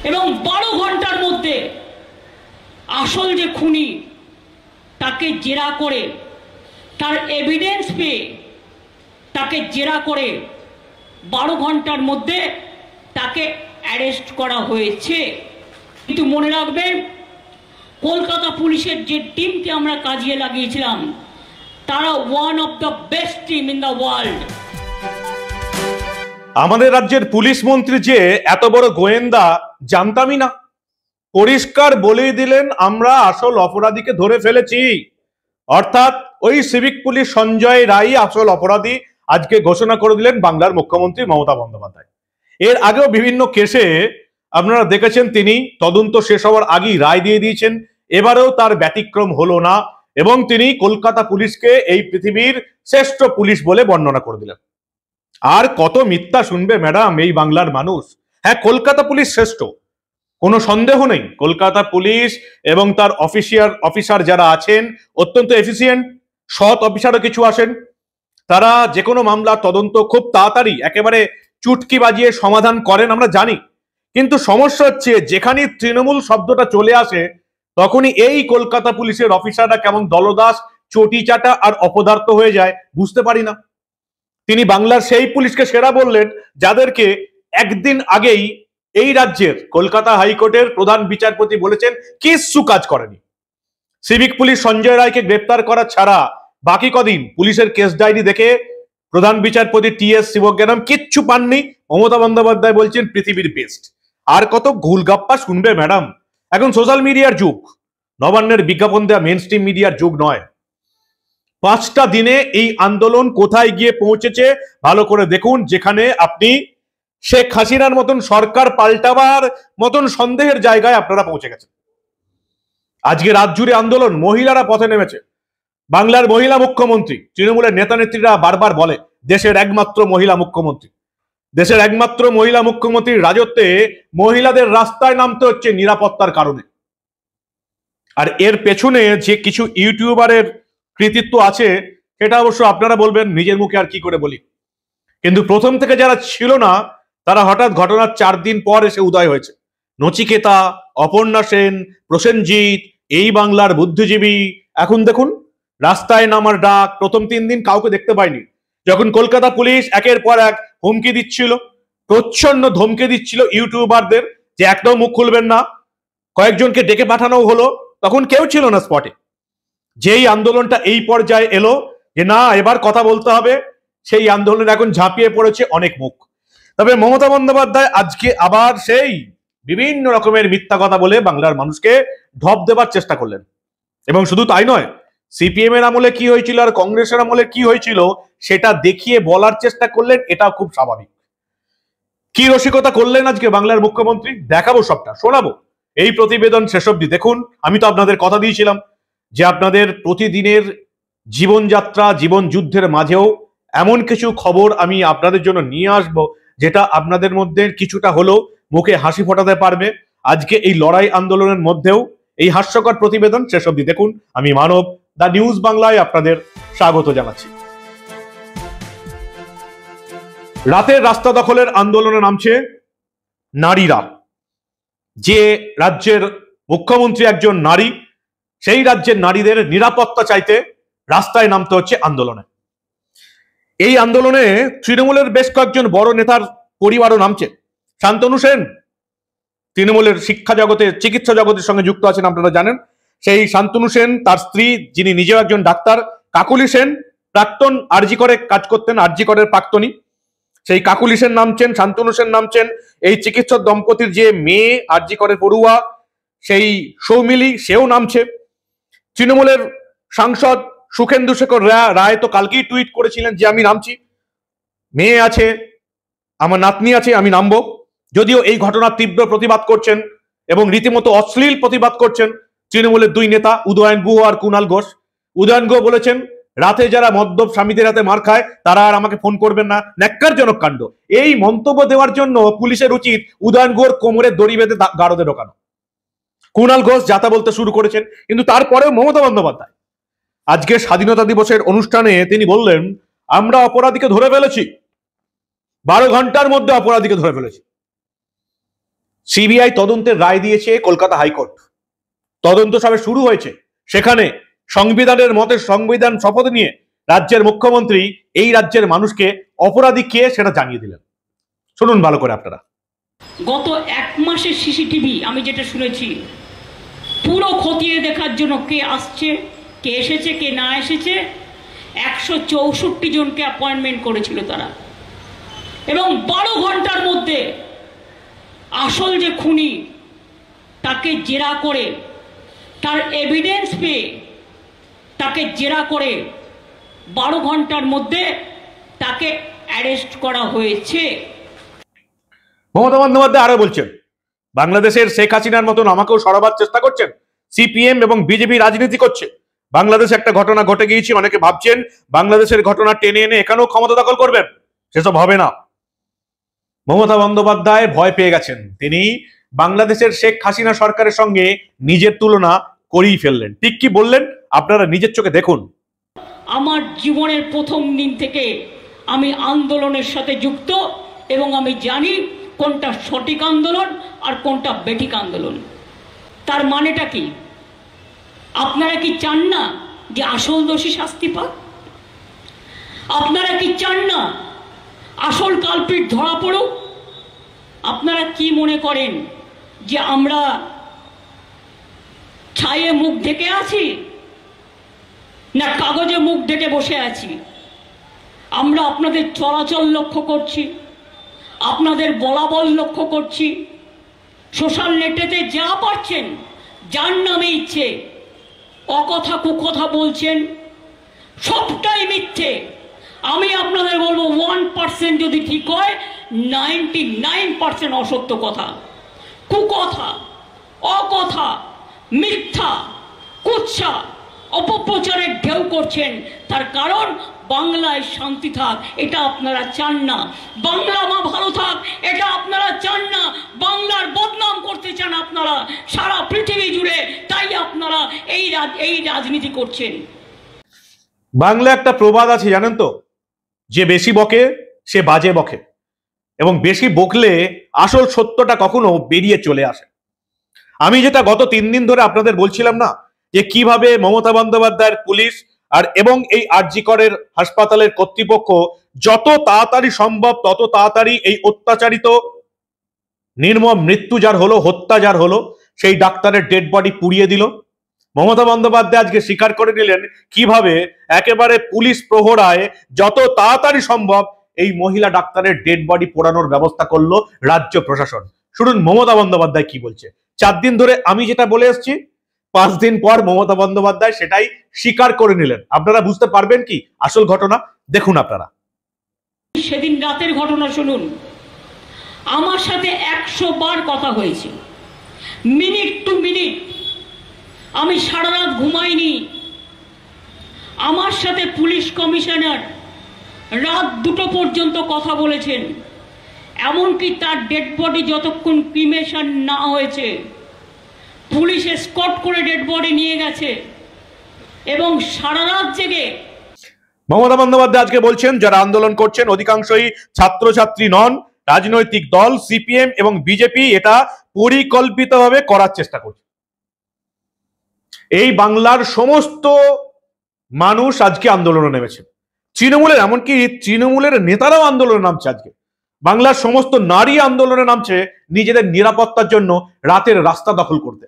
এবং 12 ঘন্টার মধ্যে আসল যে খুনি তাকে জেরা করে, তার এভিডেন্স পেয়ে তাকে জেরা করে 12 ঘন্টার মধ্যে তাকে অ্যারেস্ট করা হয়েছে। কিন্তু মনে রাখবেন, কলকাতা পুলিশের যে টিমকে আমরা কাজে লাগিয়েছিলাম তারা one of the best team in the world. আমাদের রাজ্যের পুলিশ মন্ত্রী যে এত বড় গোয়েন্দা জানতামই না। পরিষ্কার বলেই দিলেন, আমরা আসল অপরাধীকে ধরে ফেলেছি। অর্থাৎ ওই সিভিক পুলিশ সঞ্জয় রায় আসল অপরাধী আজকে ঘোষণা করে দিলেন বাংলার মুখ্যমন্ত্রী মমতা বন্দ্যোপাধ্যায়। এর আগেও বিভিন্ন কেসে আপনারা দেখেছেন তিনি তদন্ত শেষ হওয়ার আগেই রায় দিয়ে দিয়েছেন। এবারেও তার ব্যতিক্রম হলো না এবং তিনি কলকাতা পুলিশকে এই পৃথিবীর শ্রেষ্ঠ পুলিশ বলে বর্ণনা করে দিলেন। আর কত মিথ্যা শুনবে ম্যাডাম এই বাংলার মানুষ। হ্যাঁ, কলকাতা পুলিশ শ্রেষ্ঠ, কোনো সন্দেহ নেই। কলকাতা পুলিশ এবং তার অফিসার যারা আছেন অত্যন্ত এফিসিয়েন্ট, সৎ অফিসারও কিছু আসেন। তারা যে কোনো মামলার তদন্ত খুব তাড়াতাড়ি একেবারে চুটকি বাজিয়ে সমাধান করেন, আমরা জানি। কিন্তু সমস্যা হচ্ছে যেখানে তৃণমূল শব্দটা চলে আসে তখনই এই কলকাতা পুলিশের অফিসাররা কেমন দলদাস, চটিচাটা আর অপদার্থ হয়ে যায় বুঝতে পারি না। তিনি বাংলার সেই পুলিশকে সেরা বললেন যাদেরকে একদিন আগেই এই রাজ্যের কলকাতা হাইকোর্টের প্রধান বিচারপতি বলেছেন কিচ্ছু কাজ করেনি। সিভিক পুলিশ সঞ্জয় রায়কে গ্রেপ্তার করা ছাড়া বাকি কদিন পুলিশের কেস ডায়েরি দেখে প্রধান বিচারপতি টি.এস. শিবজ্ঞানম কিচ্ছু পাননি। মমতা বন্দ্যোপাধ্যায় বলছেন পৃথিবীর বেস্ট। আর কত ঘুলগাপ্পা শুনবে ম্যাডাম? এখন সোশ্যাল মিডিয়ার যুগ, নবান্নের বিজ্ঞাপন দেওয়া মেন স্ট্রিম মিডিয়ার যুগ নয়। 5টা দিনে এই আন্দোলন কোথায় গিয়ে পৌঁছেছে ভালো করে দেখুন। যেখানে আপনি শেখ হাসিনার মতন সরকার পাল্টাবার মতন সন্দেহের জায়গায় আপনারা পৌঁছে গেছেন। আজকে রাত জুড়ে আন্দোলন, মহিলারা পথে নেমেছে। বাংলার মহিলা মুখ্যমন্ত্রী, তৃণমূলের নেতা নেত্রীরা বারবার বলে দেশের একমাত্র মহিলা মুখ্যমন্ত্রী। দেশের একমাত্র মহিলা মুখ্যমন্ত্রীর রাজত্বে মহিলাদের রাস্তায় নামতে হচ্ছে নিরাপত্তার কারণে। আর এর পেছনে যে কিছু ইউটিউবারের কৃতিত্ব আছে সেটা অবশ্য আপনারা বলবেন নিজের মুখে আর কি করে বলি। কিন্তু প্রথম থেকে যারা ছিল না তারা হঠাৎ ঘটনার 4 দিন পর এসে উদয় হয়েছে। নচিকেতা, অপর্ণা সেন, প্রসেনজিৎ, এই বাংলার বুদ্ধিজীবী। এখন দেখুন রাস্তায় নামার ডাক। প্রথম 3 দিন কাউকে দেখতে পাইনি। যখন কলকাতা পুলিশ একের পর এক হুমকি দিচ্ছিল, প্রচ্ছন্ন ধমকে দিচ্ছিল ইউটিউবারদের যে একদম মুখ খুলবেন না, কয়েকজনকে ডেকে পাঠানো হলো, তখন কেউ ছিল না স্পটে। যেই আন্দোলনটা এই পর্যায়ে এলো যে না এবার কথা বলতে হবে, সেই আন্দোলন এখন ঝাঁপিয়ে পড়েছে অনেক মুখ। তবে মমতা বন্দ্যোপাধ্যায় আজকে আবার সেই বিভিন্ন রকমের মিথ্যা কথা বলে বাংলার মানুষকে ঢপ দেবার চেষ্টা করলেন। এবং শুধু তাই নয়, সিপিএম এর আমলে কি হয়েছিল আর কংগ্রেসের আমলে কি হয়েছিল সেটা দেখিয়ে বলার চেষ্টা করলেন। এটা খুব স্বাভাবিক। কি রসিকতা করলেন আজকে বাংলার মুখ্যমন্ত্রী দেখাবো, সবটা শোনাবো। এই প্রতিবেদন শেষ অবধি দেখুন। আমি তো আপনাদের কথা দিয়েছিলাম যে আপনাদের প্রতিদিনের জীবনযাত্রা, জীবন যুদ্ধের মাঝেও এমন কিছু খবর আমি আপনাদের জন্য নিয়ে আসব যেটা আপনাদের মধ্যে কিছুটা হলেও মুখে হাসি ফোটাতে পারবে। আজকে এই লড়াই আন্দোলনের মধ্যেও এই হাস্যকর প্রতিবেদন শেষ অবধি দেখুন। আমি মানব, দা নিউজ বাংলায় আপনাদের স্বাগত জানাচ্ছি। রাতের রাস্তা দখলের আন্দোলনে নামছে নারীরা। যে রাজ্যের মুখ্যমন্ত্রী একজন নারী, সেই রাজ্যের নারীদের নিরাপত্তা চাইতে রাস্তায় নামতে হচ্ছে আন্দোলনে। এই আন্দোলনে তৃণমূলের বেশ কয়েকজন বড় নেতার পরিবারও নামছে। শান্তনু সেন তৃণমূলের শিক্ষা জগতে, চিকিৎসা জগতের সঙ্গে যুক্ত আছেন, আপনারা জানেন। সেই শান্তনু সেন, তার স্ত্রী যিনি নিজেও একজন ডাক্তার, কাকুলি সেন, প্রাক্তন আরজি করে কাজ করতেন, আরজি করের প্রাক্তনী, সেই কাকুলি সেন নামছেন, শান্তনু সেন নামছেন। এই চিকিৎসক দম্পতির যে মেয়ে আরজি করে পড়ুয়া, সেই সৌমিলি, সেও নামছে। তৃণমূলের সাংসদ সুখেন্দু শেখর রায় তো কালকেই টুইট করেছিলেন যে আমি নামছি, মেয়ে আছে, আমার নাতনি আছে, আমি নামবো। যদিও এই ঘটনার তীব্র প্রতিবাদ করছেন এবং রীতিমতো অশ্লীল প্রতিবাদ করছেন তৃণমূলের 2 নেতা উদয়ন গুহ আর কুণাল ঘোষ। উদয়ন গুহ বলেছেন রাতে যারা মদ্যপ স্বামীদের হাতে মার খায় তারা আর আমাকে ফোন করবেন না। ন্যাক্কারজনক কাণ্ড। এই মন্তব্য দেওয়ার জন্য পুলিশের উচিত উদয়ন গুহর কোমরে দড়ি বেঁধে গারদে ঢোকানো। কুণাল ঘোষ যাতা বলতে শুরু করেছেন। কিন্তু তারপরেও মমতা বন্দ্যোপাধ্যায় আজকে স্বাধীনতা দিবসের অনুষ্ঠানে তিনি বললেন আমরা অপরাধীকে ধরে ফেলেছি, 12 ঘন্টার মধ্যে অপরাধীকে ধরে ফেলেছি। সিবিআই তদন্তের রায় দিয়েছে কলকাতা হাইকোর্ট। তদন্ত সবে শুরু হয়েছে। সেখানে সংবিধানের মতে সংবিধান শপথ নিয়ে রাজ্যের মুখ্যমন্ত্রী এই রাজ্যের মানুষকে অপরাধী কে সেটা জানিয়ে দিলেন। শুনুন ভালো করে আপনারা। গত এক মাসের সিসিটিভি আমি যেটা শুনেছি, পুরো খতিয়ে দেখার জন্য কে আসছে, কে এসেছে, কে না এসেছে, 164 জনকে অ্যাপয়েন্টমেন্ট করেছিল তারা। এবং 12 ঘন্টার মধ্যে আসল যে খুনি তাকে জেরা করে, তার এভিডেন্স পেয়ে তাকে জেরা করে 12 ঘন্টার মধ্যে তাকে অ্যারেস্ট করা হয়েছে। মমতা বন্দ্যোপাধ্যায় আরো বলছেন, বাংলাদেশের শেখ হাসিনার মতন আমাকেও সরাবার চেষ্টা করছেন। সিপিএম এবং বিজেপি রাজনীতি করছে। বাংলাদেশে একটা ঘটনা ঘটে গিয়েছে, অনেকে ভাবছেন বাংলাদেশের ঘটনা টেনে এনে এখানেও ক্ষমতা দখল করবেন। সেসব হবে না। মমতা বন্দ্যোপাধ্যায় ভয় পেয়ে গেছেন। তিনি বাংলাদেশের শেখ হাসিনা সরকারের সঙ্গে নিজের তুলনা করেই ফেললেন। ঠিক কি বললেন আপনারা নিজের চোখে দেখুন। আমার জীবনের প্রথম দিন থেকে আমি আন্দোলনের সাথে যুক্ত এবং আমি জানি কোনটা সঠিক আন্দোলন আর কোনটা বেঠিক আন্দোলন। তার মানেটা কি? আপনারা কি চান না যে আসল দোষী শাস্তি পাক? আপনারা কি চান না আসল কালপিট ধরা পড়ুক? আপনারা কি মনে করেন যে আমরা ছায়ে মুখ ঢেকে আছি না কাগজে মুখ ঢেকে বসে আছি? আমরা আপনাদের চলাচল লক্ষ্য করছি, আপনাদের বলাবল লক্ষ্য করছি, সোশ্যাল নেটেতে যা পাচ্ছেন, যার নামে ইচ্ছে অকথা কুকথা বলছেন, সবটাই মিথ্যে। আমি আপনাদের বলবো 1% যদি ঠিক হয়, 99% অসত্য কথা, কুকথা, অকথা, মিথ্যা, কুৎসা, অপপ্রচারের ঢেউ করছেন। তার কারণ বাংলায় শান্তি থাক এটা আপনারা চান না, বাংলা মা ভালো থাক এটা আপনারা চান না, বাংলার বদনাম করতে চান আপনারা সারা পৃথিবী জুড়ে। তাই আপনারা এই রাজনীতি করছেন। বাংলা একটা প্রবাদ আছে জানেন তো, যে বেশি বকে সে বাজে বকে, এবং বেশি বকলে আসল সত্যটা কখনো বেরিয়ে চলে আসে। আমি যেটা গত 3 দিন ধরে আপনাদের বলছিলাম না, যে কিভাবে মমতা বন্দ্যোপাধ্যায়ের পুলিশ আর এবং এই আরজি করের হাসপাতালের কর্তৃপক্ষ যত তাড়াতাড়ি সম্ভব তত তাড়াতাড়ি এই অত্যাচারিত নির্মম মৃত্যু যার হলো, হত্যা যার হলো, সেই ডাক্তারের ডেড বডি পুড়িয়ে দিল। মমতা বন্দ্যোপাধ্যায় আজকে স্বীকার করে নিলেন কিভাবে একেবারে পুলিশ প্রহরায় যত তাড়াতাড়ি সম্ভব এই মহিলা ডাক্তারের ডেড বডি পোড়ানোর ব্যবস্থা করলো রাজ্য প্রশাসন। শুনুন মমতা বন্দ্যোপাধ্যায় কি বলছে। 4 দিন ধরে আমি যেটা বলে এসেছি, 5 দিন পর মমতা বন্দ্যোপাধ্যায় সেটাই স্বীকার করে নিলেন। আপনারা বুঝতে পারবেন কি আসল ঘটনা? দেখুন আপনারা। সেদিন রাতের ঘটনা শুনুন। আমার সাথে 100 বার কথা হয়েছে, মিনিট টু মিনিট। আমি সারা রাত ঘুমাইনি। আমার সাথে পুলিশ কমিশনার রাত 2টো পর্যন্ত কথা বলেছেন। এমনকি তার ডেড বডি যতক্ষণ ক্রিমেশন না হয়েছে পুলিশ এসকর্ট করে ডেড বডি নিয়ে গেছে এবং সারা রাত জেগে। মমতা বন্দ্যোপাধ্যায় আজকে বলছেন যারা আন্দোলন করছেন অধিকাংশই ছাত্রছাত্রী নন, রাজনৈতিক দল সিপিএম এবং বিজেপি এটা পরিকল্পিতভাবে করার চেষ্টা করছে। এই বাংলার সমস্ত মানুষ আজকে আন্দোলনে নেমেছে। তৃণমূলের, এমনকি তৃণমূলের নেতারাও আন্দোলনে নামছে। আজকে বাংলার সমস্ত নারী আন্দোলনে নামছে নিজেদের নিরাপত্তার জন্য রাতের রাস্তা দখল করতে।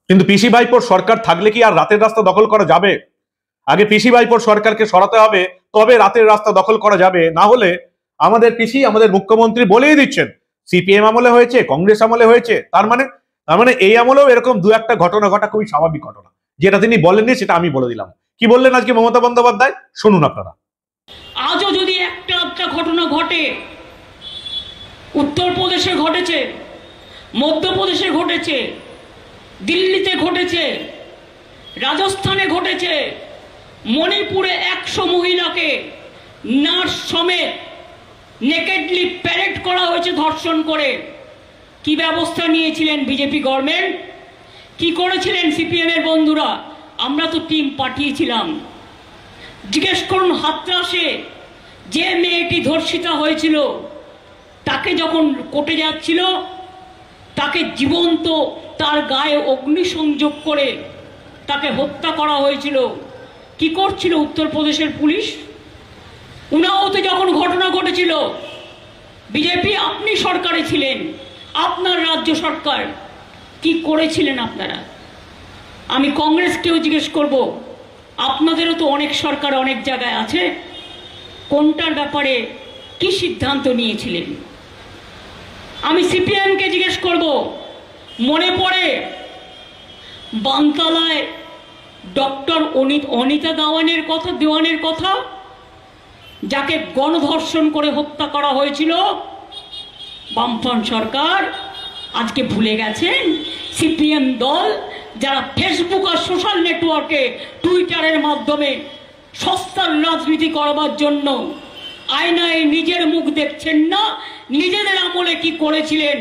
কিন্তু পিসি ভাইপোর সরকার থাকলে কি আর রাতের রাস্তা দখল করা যাবে? আগে পিসি ভাইপোর সরকারকে সরাতে হবে, তবে রাতের রাস্তা দখল করা যাবে। না হলে আমাদের পিসি, আমাদের মুখ্যমন্ত্রী বলেই দিচ্ছেন সিপিএম আমলে হয়েছে, কংগ্রেস আমলে হয়েছে, তার মানে এই আমলেও এরকম 2-1টা ঘটনা ঘটা খুবই স্বাভাবিক ঘটনা। যেটা তিনি বলেননি সেটা আমি বলে দিলাম। কি বললেন আজকে মমতা বন্দ্যোপাধ্যায় শুনুন আপনারা। আজও যদি একটা ঘটনা ঘটে, উত্তরপ্রদেশে ঘটেছে, মধ্যপ্রদেশে ঘটেছে, দিল্লিতে ঘটেছে, রাজস্থানে ঘটেছে, মণিপুরে 100 মহিলাকে নার্স সমেত নেকেডলি প্যারেড করা হয়েছে ধর্ষণ করে। কি ব্যবস্থা নিয়েছিলেন বিজেপি গভর্নমেন্ট? কি করেছিলেন সিপিএম এর বন্ধুরা? আমরা তো টিম পাঠিয়েছিলাম। জিজ্ঞেস করুন হাতরাসে যে মেয়েটি ধর্ষিতা হয়েছিল তাকে যখন কোর্টে যাচ্ছিল তাকে জীবন্ত তার গায়ে অগ্নিসংযোগ করে তাকে হত্যা করা হয়েছিল। কি করছিল উত্তরপ্রদেশের পুলিশ? উনাওতে যখন ঘটনা ঘটেছিল বিজেপি, আপনি সরকারে ছিলেন, আপনার রাজ্য সরকার, কি করেছিলেন আপনারা? আমি কংগ্রেসকেও জিজ্ঞেস করব, আপনাদেরও তো অনেক সরকার অনেক জায়গায় আছে, কোনটার ব্যাপারে কি সিদ্ধান্ত নিয়েছিলেন? আমি সিপিএমকে জিজ্ঞেস করব, মনে পড়ে বানতলায় ডক্টর অনিতা দেওয়ানের কথা, যাকে গণধর্ষণ করে হত্যা করা হয়েছিল? বামফ্রন্ট সরকার আজকে ভুলে গেছেন? সিপিএম দল যারা ফেসবুক আর সোশ্যাল নেটওয়ার্কে টুইটারের মাধ্যমে সস্তার রাজনীতি করবার জন্য আয়নায় নিজের মুখ দেখছেন না, নিজেদের আমলে কি করেছিলেন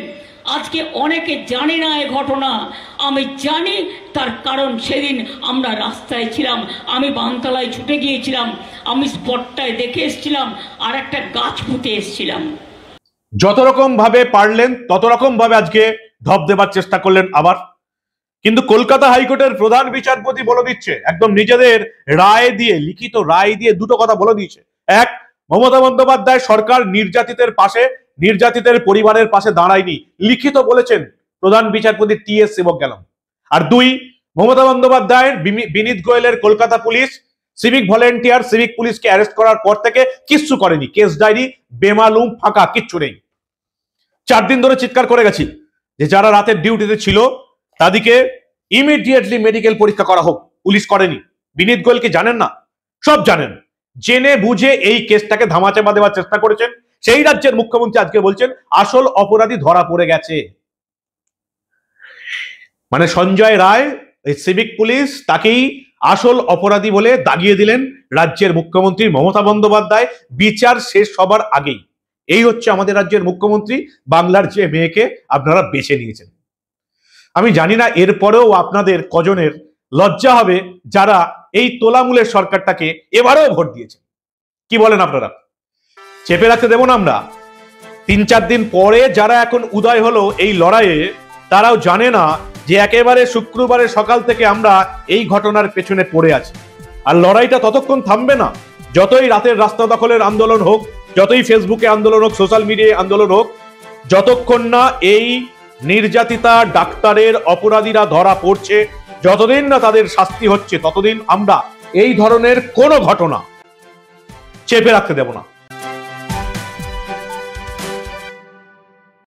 আজকে অনেকে জানে না। এই ঘটনা আমি জানি, তার কারণ সেদিন আমরা রাস্তায় ছিলাম, আমি বানতলায় ছুটে গিয়েছিলাম, আমি স্পটটায় দেখে এসেছিলাম, আর একটা গাছ পুঁতে এসেছিলাম। যত রকম ভাবে পারলেন তত রকম ভাবে আজকে ঢপ দেবার চেষ্টা করলেন আবার। কিন্তু কলকাতা হাইকোর্টের প্রধান বিচারপতি বলে দিচ্ছে, একদম নিজেদের রায় দিয়ে, লিখিত রায় দিয়ে দুটো কথা বলে দিয়েছে। এক, মমতা বন্দ্যোপাধ্যায় সরকার নির্যাতিতের পাশে, নির্যাতিতের পরিবারের পাশে দাঁড়ায়নি, লিখিত বলেছেন প্রধান বিচারপতি টি.এস. সেবক গেলাম। আর দুই, মমতা বন্দ্যোপাধ্যায়ের বিনীত গোয়েলের Kolkata police civic volunteer, civic পুলিশকে অ্যারেস্ট করার পর থেকে কিচ্ছু করেনি, কেস ডায়েরি বেমালুম, ফাঁকা, কিচ্ছু নেই। 4 দিন ধরে চিৎকার করে গেছি যে যারা রাতের ডিউটিতে ছিল তাদেরকে ইমিডিয়েটলি মেডিকেল পরীক্ষা করা হোক, পুলিশ করেনি। বিনীত গোয়েল কি জানেন না? সব জানেন। জেনে বুঝে এই কেসটাকে ধামাচাপা দেওয়ার চেষ্টা করেছেন। সেই রাজ্যের মুখ্যমন্ত্রী আজকে বলছেন আসল অপরাধী ধরা পড়ে গেছে। মানে সঞ্জয় রায়, এই সিভিক পুলিশ, তাকেই আসল অপরাধী বলে দাগিয়ে দিলেন রাজ্যের মুখ্যমন্ত্রী মমতা বন্দ্যোপাধ্যায়, বিচার শেষ হবার আগেই। এই হচ্ছে আমাদের রাজ্যের মুখ্যমন্ত্রী, বাংলার যে মেয়েকে আপনারা বেছে নিয়েছেন। আমি জানি না এরপরেও আপনাদের কজনের লজ্জা হবে যারা এই তোলামূলের সরকারটাকে এবারেও ভোট দিয়েছে। কি বলেন আপনারা? চেপে রাখতে দেব না আমরা? 3-4 দিন পরে যারা এখন উদয় হলো এই লড়াইয়ে, তারাও জানে না যে একেবারে শুক্রবারের সকাল থেকে আমরা এই ঘটনার পেছনে পড়ে আছি। আর লড়াইটা ততক্ষণ থামবে না যতই রাতের রাস্তা দখলের আন্দোলন হোক, যতই ফেসবুকে আন্দোলন হোক, সোশ্যাল মিডিয়ায় আন্দোলন হোক, যতক্ষণ না এই নির্যাতিতা ডাক্তারের অপরাধীরা ধরা পড়ছে, যতদিন না তাদের শাস্তি হচ্ছে, ততদিন আমরা এই ধরনের কোনো ঘটনা চেপে রাখতে দেব না।